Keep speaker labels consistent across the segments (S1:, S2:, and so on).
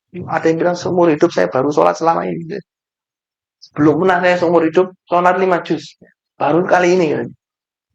S1: Ada yang bilang seumur hidup saya baru sholat selama ini. Belum pernah saya seumur hidup sholat 5 juz. Baru kali ini.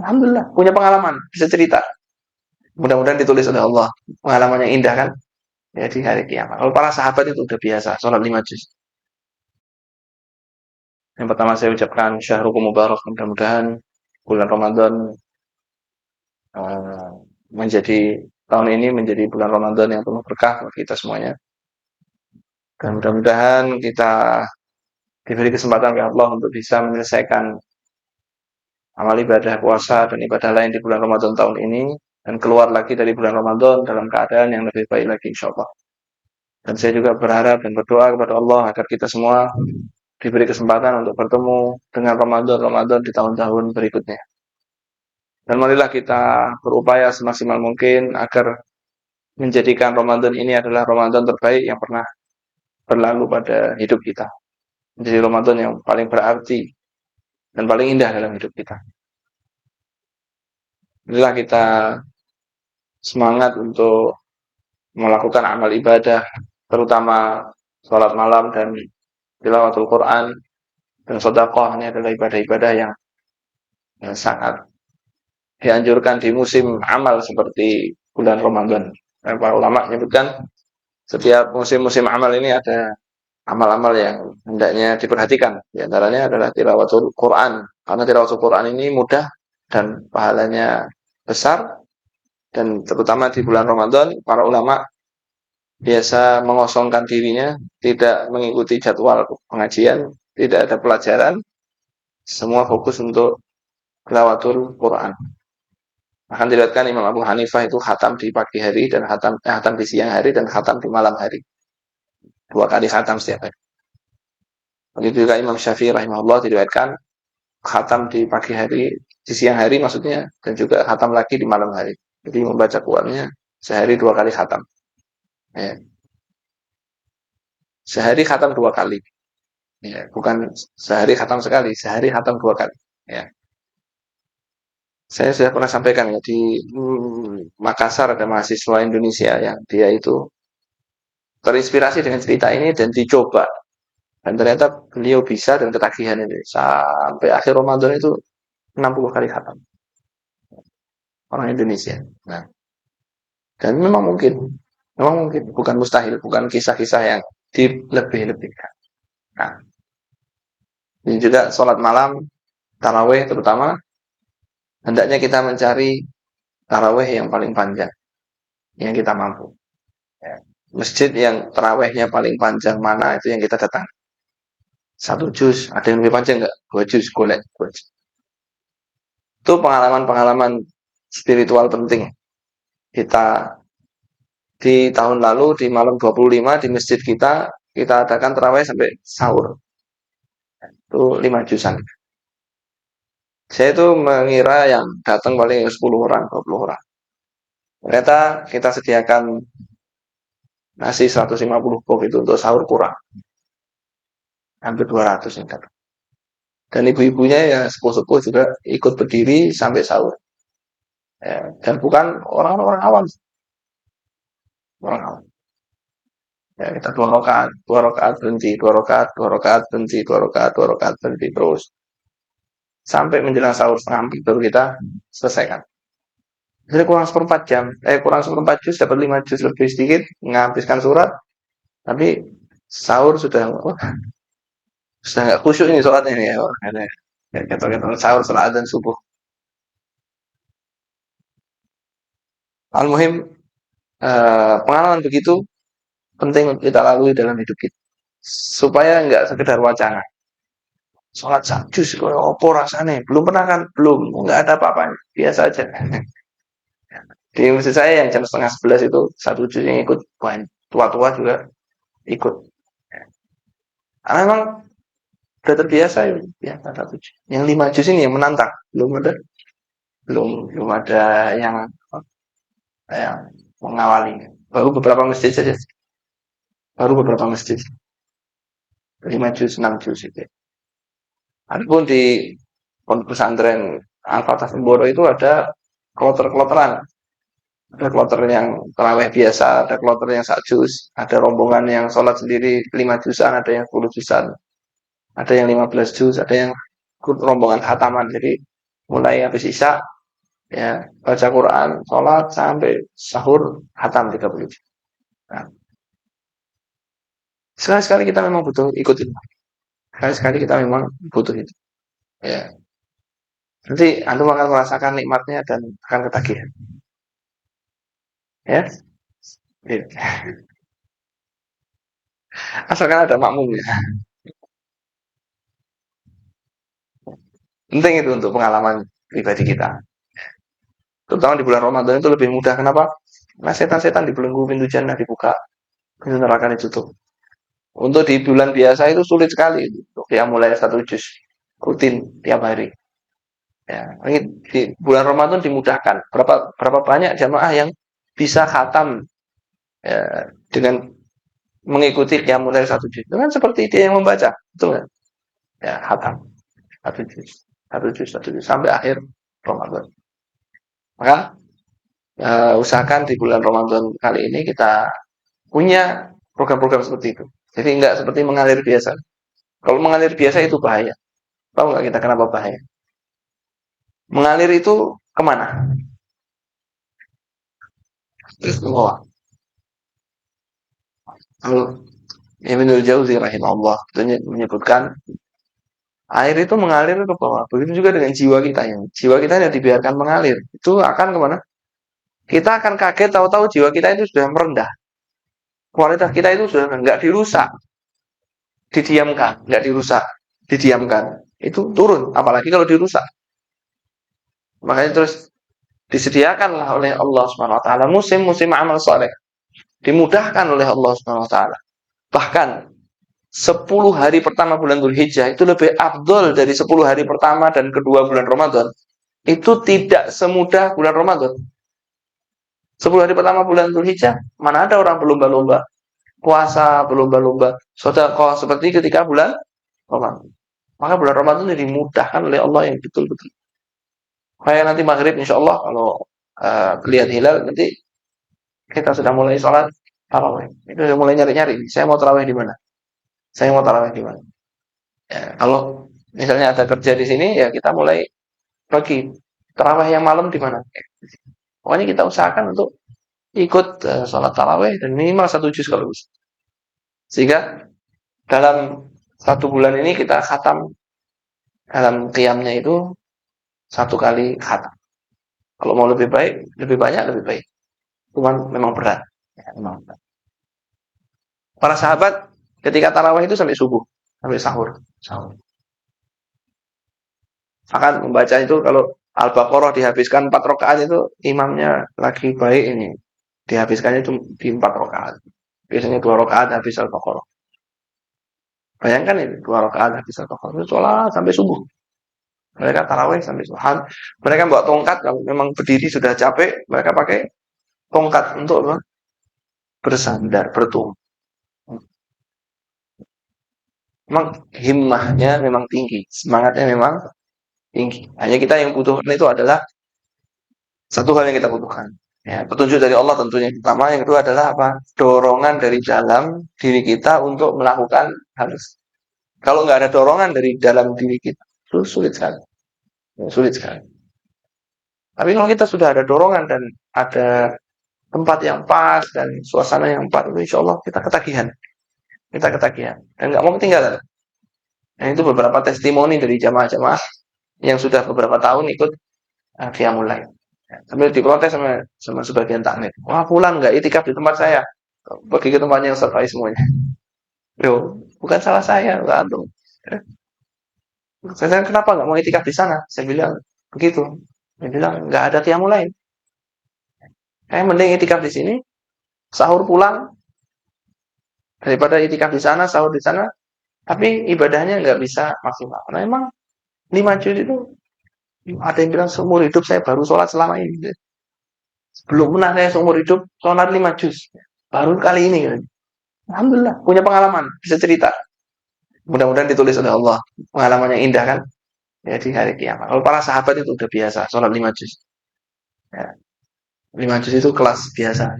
S1: Alhamdulillah, punya pengalaman, bisa cerita. Mudah-mudahan ditulis oleh Allah. Pengalaman yang indah kan? Ya di hari kiamat. Kalau para sahabat itu udah biasa, sholat 5 juz. Yang pertama saya ucapkan syahrukum mubarak. Mudah-mudahan bulan Ramadan eh, menjadi tahun ini menjadi bulan Ramadan yang penuh berkah bagi kita semuanya. Dan mudah-mudahan kita diberi kesempatan oleh Allah untuk bisa menyelesaikan amal ibadah puasa dan ibadah lain di bulan Ramadan tahun ini dan keluar lagi dari bulan Ramadan dalam keadaan yang lebih baik lagi insyaallah. Dan saya juga berharap dan berdoa kepada Allah agar kita semua diberi kesempatan untuk bertemu dengan Ramadan-Ramadan di tahun-tahun berikutnya. Dan marilah kita berupaya semaksimal mungkin agar menjadikan Ramadan ini adalah Ramadan terbaik yang pernah berlalu pada hidup kita. Menjadi Ramadan yang paling berarti dan paling indah dalam hidup kita. Marilah kita semangat untuk melakukan amal ibadah, terutama sholat malam dan tilawatul Quran dan sedekah. Ini adalah ibadah-ibadah yang sangat dianjurkan di musim amal seperti bulan Ramadan. Para ulama menyebutkan setiap musim-musim amal ini ada amal-amal yang hendaknya diperhatikan. Di antaranya adalah tilawatul Quran. Karena tilawatul Quran ini mudah dan pahalanya besar. Dan terutama di bulan Ramadan, para ulama biasa mengosongkan dirinya, tidak mengikuti jadwal pengajian, tidak ada pelajaran, semua fokus untuk tilawatul Quran. Akan dilihatkan Imam Abu Hanifah itu khatam di pagi hari dan khatam di siang hari dan khatam di malam hari. 2 kali khatam setiap hari. Begitu juga Imam Syafi'i rahimahullah diriwayatkan khatam di pagi hari, di siang hari maksudnya, dan juga khatam lagi di malam hari. Jadi membaca Qurannya sehari 2 kali khatam. Ya. Sehari khatam 2 kali. Ya, bukan sehari khatam sekali, sehari khatam 2 kali. Ya. Saya sudah pernah sampaikan ya di Makassar ada mahasiswa Indonesia yang dia itu terinspirasi dengan cerita ini dan dicoba dan ternyata beliau bisa dan ketagihan ini sampai akhir Ramadan itu 60 kali khatam orang Indonesia. Nah, dan memang mungkin bukan mustahil, bukan kisah-kisah yang dilebih-lebihkan. Nah, ini juga sholat malam taraweh terutama hendaknya kita mencari taraweh yang paling panjang yang kita mampu. Ya. Masjid yang tarawehnya paling panjang mana itu yang kita datang. 1 juz, ada yang lebih panjang nggak? 2 juz, golek. Itu pengalaman-pengalaman spiritual penting. Kita di tahun lalu di malam 25 di masjid kita adakan taraweh sampai sahur. Itu 5 juzan. Saya itu mengira yang datang paling 10 orang, 20 orang. Ternyata kita sediakan nasi 150 box itu untuk sahur kurang. Hampir 200 yang datang. Dan ibu-ibunya ya sepuh-sepuh juga ikut berdiri sampai sahur. Ya, dan bukan orang-orang awam. Orang awam. Ya, kita 2 rakaat, 2 rakaat berhenti, 2 rakaat, 2 rakaat berhenti, 2 rakaat, 2 rakaat berhenti terus. Sampai menjelang sahur setengah 4 baru kita selesaikan. Jadi kurang seperempat jam, kurang seperempat juz dapat 5 juz lebih sedikit, menghabiskan surat, tapi sahur sudah sudah nggak khusyuk ini sholatnya ya, ada kata sahur setelah adzan subuh. Al-muhim pengalaman begitu penting untuk kita lalui dalam hidup kita supaya nggak sekedar wacana. Sholat 1 juz, opo rasanya? Belum pernah kan? Belum, nggak ada apa-apanya, biasa aja. Di masjid saya yang jam setengah 11 itu 1 juz yang ikut banyak, tua-tua juga ikut. Karena memang udah terbiasa ya 1 juz. Yang 5 juz ini yang menantang, belum ada yang mengawali. Baru beberapa masjid saja, baru beberapa masjid 5 juz, 6 juz itu. Adapun di pesantren Al-Fatah Semboro itu ada kloter-kloteran. Ada kloter yang tarawih biasa, ada kloter yang 1 juz, ada rombongan yang sholat sendiri 5 juzan, ada yang 10 juzan, ada yang 15 juz, ada yang rombongan khataman. Jadi mulai habis isya ya baca Quran, sholat sampai sahur khatam 30 juz. Nah, sekali-sekali kita memang butuh ikut itu. Sekali-sekali kita memang butuh itu. Ya. Nanti Anda akan merasakan nikmatnya dan akan ketagihan. Ya. Ya. Asalkan ada makmumnya. Penting itu untuk pengalaman pribadi kita. Terutama di bulan Ramadan itu lebih mudah. Kenapa? Nah, setan-setan dibelenggu, pintu jannah dibuka, pintu neraka ditutup. Untuk di bulan biasa itu sulit sekali. Untuk yang mulai 1 juz rutin tiap hari. Ya, ini di bulan Ramadan dimudahkan. Berapa banyak jamaah yang bisa khatam ya, dengan mengikuti yang mulai 1 juz. Itu kan seperti dia yang membaca, betul kan? Ya, khatam 1 juz, 1 juz, 1 juz sampai akhir Ramadan. Maka usahakan di bulan Ramadan kali ini kita punya program-program seperti itu. Jadi enggak seperti mengalir biasa. Kalau mengalir biasa itu bahaya. Tahu nggak kita kenapa bahaya? Mengalir itu kemana? Terus ke bawah. Kalau Ibnul Jauzi rahimahullah menyebutkan air itu mengalir ke bawah. Begitu juga dengan jiwa kita yang jiwa kita yang dibiarkan mengalir itu akan kemana? Kita akan kaget tahu-tahu jiwa kita itu sudah merendah. Kualitas kita itu sudah nggak dirusak, didiamkan, nggak dirusak, didiamkan. Itu turun, apalagi kalau dirusak. Makanya terus disediakanlah oleh Allah Subhanahu wa taala musim-musim amal soleh. Dimudahkan oleh Allah Subhanahu wa taala. Bahkan 10 hari pertama bulan Dzulhijjah itu lebih afdol dari 10 hari pertama dan kedua bulan Ramadan. Itu tidak semudah bulan Ramadan. 10 hari pertama bulan Dzulhijjah, mana ada orang berlomba-lomba puasa, berlomba-lomba sedekah seperti ketika bulan Ramadan. Maka bulan Ramadan jadi dimudahkan oleh Allah yang betul-betul. Kayak nanti maghrib insya Allah kalau lihat hilal nanti kita sudah mulai sholat tarawih. Itu sudah mulai nyari-nyari. Saya mau tarawih di mana? Saya mau tarawih di mana? Ya, kalau misalnya ada kerja di sini ya kita mulai pagi. Tarawih yang malam di mana? Pokoknya kita usahakan untuk ikut sholat tarawih dan minimal 1 juz kalau bisa. Sehingga dalam 1 bulan ini kita khatam dalam qiyamnya itu 1 kali khatam. Kalau mau lebih baik, lebih banyak, lebih baik. Cuman memang berat. Ya, memang berat. Para sahabat ketika tarawih itu sampai subuh, sampai sahur. Sahur. Akan membaca itu kalau Al-Baqarah dihabiskan 4 rakaat itu imamnya lagi baik ini. Dihabiskannya cuma di 4 rakaat. Biasanya 2 rakaat habis Al-Baqarah. Bayangkan ini 2 rakaat habis Al-Baqarah. Itu sholat sampai subuh. Mereka tarawih sampai subuh. Mereka bawa tongkat kalau memang berdiri sudah capek, mereka pakai tongkat untuk bersandar, bertumbuh. Memang himmahnya memang tinggi, semangatnya memang tinggi. Hanya kita yang butuhkan itu adalah satu hal yang kita butuhkan. Ya, petunjuk dari Allah tentunya yang pertama, yang kedua adalah apa? Dorongan dari dalam diri kita untuk melakukan harus. Kalau nggak ada dorongan dari dalam diri kita, itu sulit sekali. Ya, sulit sekali. Tapi kalau kita sudah ada dorongan dan ada tempat yang pas dan suasana yang pas, insya Allah kita ketagihan. Kita ketagihan. Dan nggak mau ketinggalan. Nah, itu beberapa testimoni dari jamaah-jamaah yang sudah beberapa tahun ikut Qiyamul Lail. Sambil diprotes sama sebagian takmir. Wah, pulang nggak itikaf di tempat saya. Pergi ke tempatnya yang sesuai semuanya. Yo, bukan salah saya, enggak antum. Saya kenapa nggak mau itikaf di sana? Saya bilang begitu. Dia bilang nggak ada Qiyamul Lail. Saya mending itikaf di sini, sahur pulang daripada itikaf di sana, sahur di sana, tapi ibadahnya nggak bisa maksimal. Karena emang 5 juz itu ada yang bilang seumur hidup saya baru sholat selama ini. Belum pernah saya seumur hidup sholat 5 juz. Baru kali ini. Alhamdulillah, punya pengalaman, bisa cerita. Mudah-mudahan ditulis oleh Allah. Pengalaman yang indah kan? Ya di hari kiamat. Kalau para sahabat itu udah biasa, sholat 5 juz. Ya. 5 juz itu kelas biasa.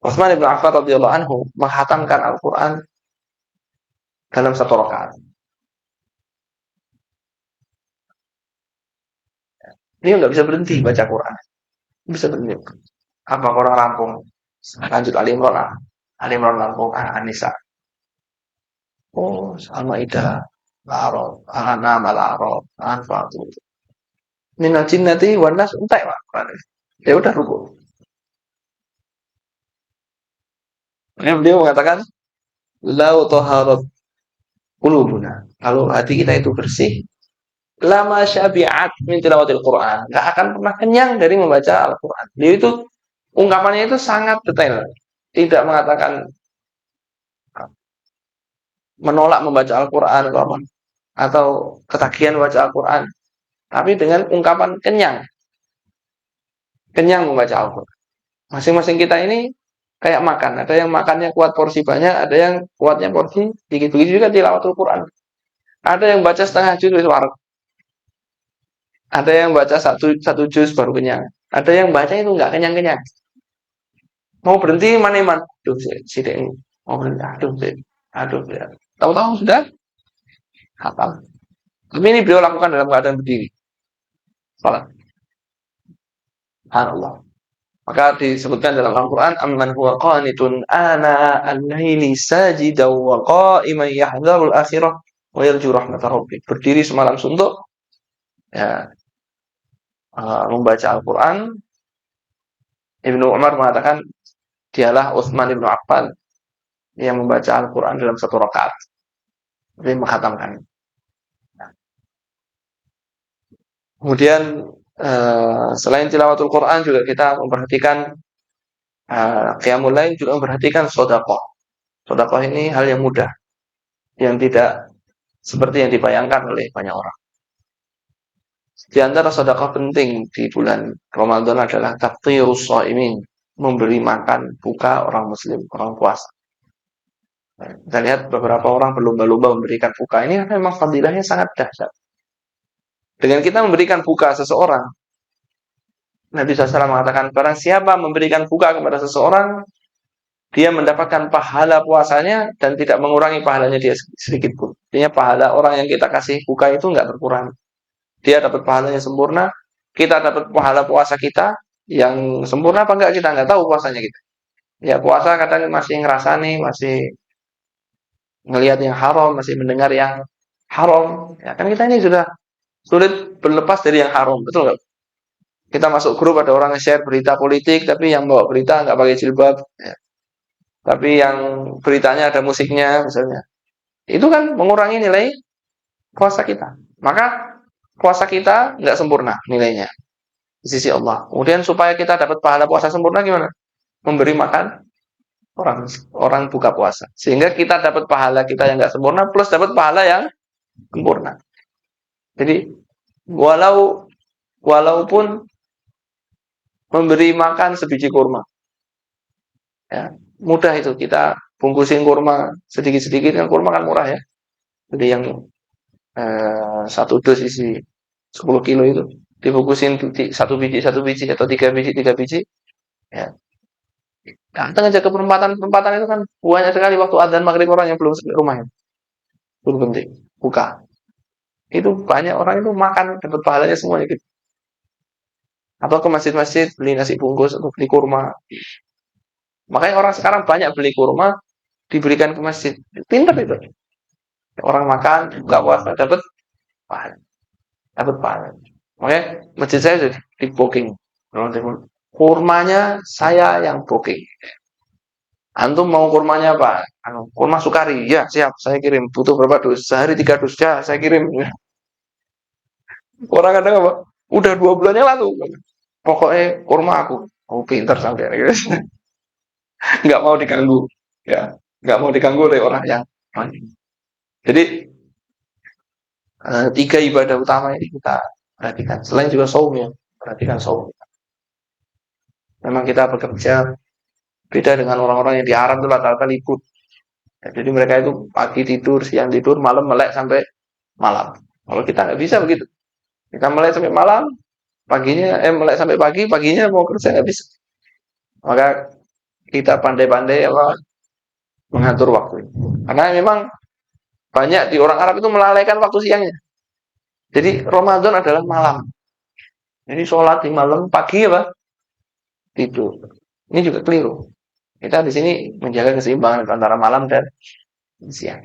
S1: Utsman bin Affan radhiyallahu anhu menghatamkan Al-Quran dalam satu rakaat. Dia nggak bisa berhenti baca Quran. Bisa berhenti. Apa orang rampung? Lanjut Ali Imran. Ali Imran rampung. An-Nisa. Oh, Al-Maidah. Al-A'raf. Al-An'am. Al-A'raf. Al-Anfal. Minal jinnati wan nas entek, Pak. Ya udah ruku. Ya, beliau mengatakan, lau taharat qulubuna. Kalau hati kita itu bersih, lama syabi'at min tilawatil Quran. Enggak akan pernah kenyang dari membaca Al-Quran. Dia itu ungkapannya itu sangat detail. Tidak mengatakan menolak membaca Al-Quran atau ketagihan membaca Al-Quran, tapi dengan ungkapan kenyang, kenyang membaca Al-Quran. Masing-masing kita ini kayak makan, ada yang makannya kuat porsi banyak, ada yang kuatnya porsi dikit. Begitu juga tilawatul Quran. Ada yang baca setengah juz wis wareg. Ada yang baca satu juz baru kenyang. Ada yang baca itu nggak kenyang-kenyang. Mau berhenti mana-mana. Aduh, sidik ini. Mau berhenti. Aduh, aduh. Tahu-tahu sudah hafal. Tapi ini beliau lakukan dalam keadaan berdiri. Salat. Subhanallah. Maka disebutkan dalam Al-Quran, amman huwa qanitun ana al-laili sajidan wa qa'iman yahdharul akhirah wa yarju rahmatar rabbih. Berdiri semalam suntuk, ya, membaca Al-Quran. Ibnu Umar mengatakan dialah Utsman bin Affan yang membaca Al-Quran dalam satu rakaat, jadi menghatamkan. Kemudian selain tilawatul Quran juga kita memperhatikan qiyamul lail, juga memperhatikan sedekah. Sedekah ini hal yang mudah, yang tidak seperti yang dibayangkan oleh banyak orang. Di antara sedekah penting di bulan Ramadan adalah taftirus shaimin, memberi makan buka orang muslim, orang puasa. Kita lihat beberapa orang berlomba-lomba memberikan buka. Ini memang fadilahnya sangat dahsyat. Dengan kita memberikan buka seseorang, Nabi SAW mengatakan, barang siapa memberikan buka kepada seseorang, dia mendapatkan pahala puasanya dan tidak mengurangi pahalanya dia sedikit pun. Artinya pahala orang yang kita kasih buka itu nggak berkurang. Dia dapat pahalanya sempurna, kita dapat pahala puasa kita yang sempurna apa enggak kita nggak tahu puasanya kita. Ya puasa kadang masih ngerasani, masih ngelihat yang haram, masih mendengar yang haram. Ya kan kita ini sudah sulit berlepas dari yang haram, betul nggak? Kita masuk grup ada orang share berita politik, tapi yang bawa berita nggak pakai jilbab, ya. Tapi yang beritanya ada musiknya misalnya. Itu kan mengurangi nilai puasa kita. Maka puasa kita nggak sempurna nilainya di sisi Allah. Kemudian supaya kita dapat pahala puasa sempurna gimana? Memberi makan orang orang buka puasa. Sehingga kita dapat pahala kita yang nggak sempurna plus dapat pahala yang sempurna. Jadi walaupun memberi makan sebiji kurma, ya mudah itu kita bungkusin kurma sedikit-sedikit, kan kurma kan murah ya. Jadi yang 1 dus isi 10 kilo itu dibungkusin satu biji atau tiga biji, ya. Datang aja ke perempatan itu kan banyak sekali waktu adzan maghrib orang yang belum sampai rumahnya, belum penting buka. Itu banyak orang itu makan dapat pahalanya semuanya gitu. Atau ke masjid-masjid beli nasi bungkus atau beli kurma. Makanya orang sekarang banyak beli kurma diberikan ke masjid. Pintar itu. Orang makan buka puasa dapat pahala. Dapat pahala. Makanya masjid saya sudah di booking. Kurmanya saya yang booking. Antum mau kurmanya apa? Kurma sukari. Ya, siap. Saya kirim. Butuh berapa dus? Sehari 3 dus. Ya, saya kirim. Orang kadang apa? Udah 2 bulannya lalu. Pokoknya kurma aku. Oh, pintar sampai nggak mau diganggu. Ya, nggak mau diganggu oleh orang yang jadi 3 ibadah utama ini kita perhatikan. Selain juga saum ya, perhatikan saum. Memang kita bekerja beda dengan orang-orang yang di Arab itu rata-rata libur. Ya, jadi mereka itu pagi tidur, siang tidur, malam melek sampai malam. Kalau kita nggak bisa begitu. Kita melek sampai malam, paginya melek sampai pagi, paginya mau kerja nggak bisa. Maka kita pandai-pandai apa mengatur waktu. Karena memang banyak di orang Arab itu melalaikan waktu siangnya. Jadi Ramadan adalah malam. Jadi sholat di malam, pagi apa? Tidur. Ini juga keliru. Kita di sini menjaga keseimbangan antara malam dan siang.